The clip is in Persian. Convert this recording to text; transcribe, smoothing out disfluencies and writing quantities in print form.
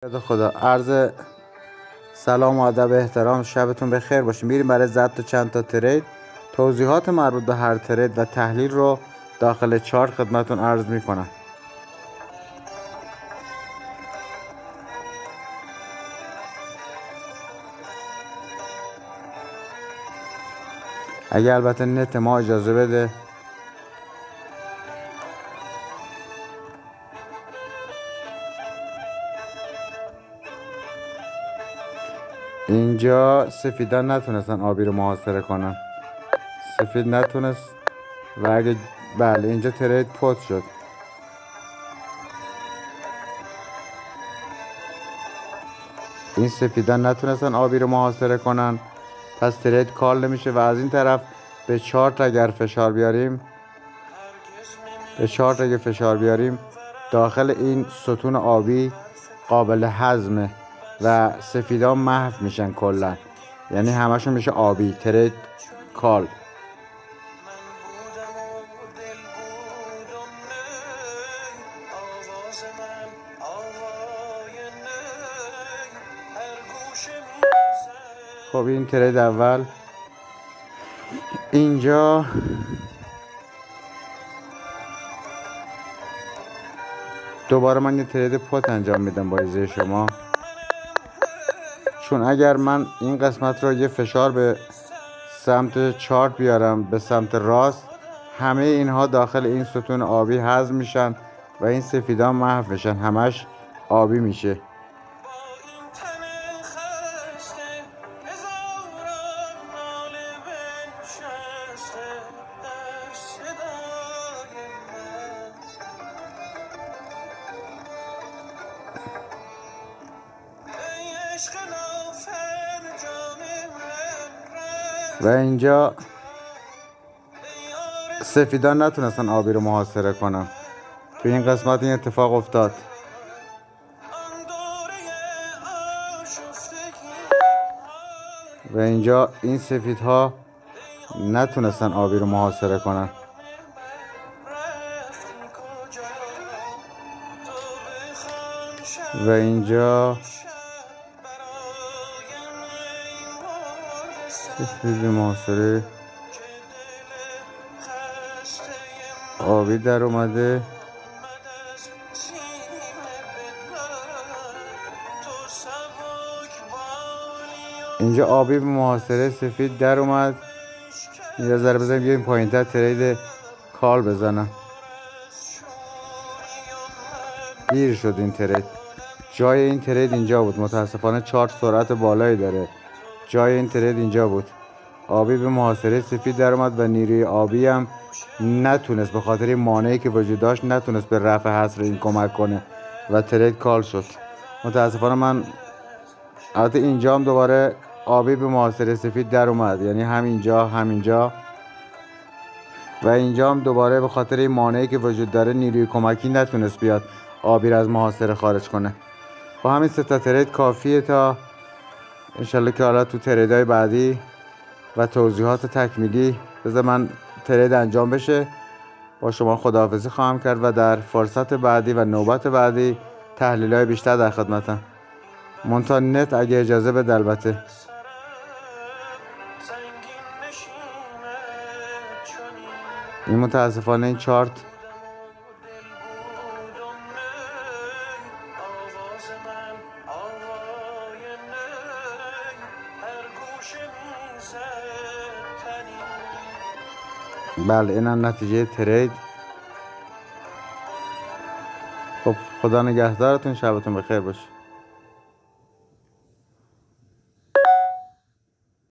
خدا عرض سلام و ادب احترام، شبتون بخیر باشه. میریم برای ضبط چند تا ترید. توضیحات مربوط به هر ترید و تحلیل رو داخل چارت خدمتون عرض میکنم. اگه البته نت ما اجازه بده. اینجا سفیدان نتونستن آبی رو محاصره کنن، سفید نتونست و اگه بله اینجا ترید پوت شد. این سفیدان نتونستن آبی رو محاصره کنن، پس ترید کال نمیشه. و از این طرف به چارت اگر فشار بیاریم، داخل این ستون آبی قابل هضمه و سفیدان محو میشن کلا، یعنی همشون میشه آبی. ترید کال. خب این ترید اول. اینجا دوباره من یه ترید پوت انجام میدم با ایزه شما، چون اگر من این قسمت رو یه فشار به سمت چارت بیارم به سمت راست، همه اینها داخل این ستون آبی هضم میشن و این سفیدان محو میشن، همش آبی میشه. و اینجا سفیدان نتونستن آبی رو محاصره کنن. تو این قسمت این اتفاق افتاد و اینجا این سفیدها نتونستن آبی رو محاصره کنن. و اینجا سفید محاصره آبی در اومده. اینجا آبی به محاصره سفید در اومد. یه ذره بزنیم بیایم پایین تر ترید کال بزنم. دیر شد این ترید. جای این ترید اینجا بود. متاسفانه چارت سرعت بالایی داره. جای این ترید اینجا بود. آبی به محاصره سفید در اومد و نیروی آبی هم نتونست، به خاطر این مانعی که وجود داشت، نتونست به رفع حصر این کمک کنه و ترید کال شد. متاسفانه من البته اینجا هم دوباره آبی به محاصره سفید در اومد، یعنی همینجا و اینجا هم دوباره به خاطر این مانعی که وجود داره نیروی کمکی نتونست بیاد آبی را از محاصره خارج کنه. با همین 3 تا ترید کافیه تا انشالله که حالا تو تریدهای بعدی و توضیحات تکمیلی بذار من ترید انجام بشه با شما خداحافظی خواهم کرد و در فرصت بعدی و نوبت بعدی تحلیل‌های بیشتر در خدمتم. منتها نت اگه اجازه بده البته. این متاسفانه این چارت بله اینم نتیجه ترید. خب خدا نگهدارتون، شبتون بخیر باشه.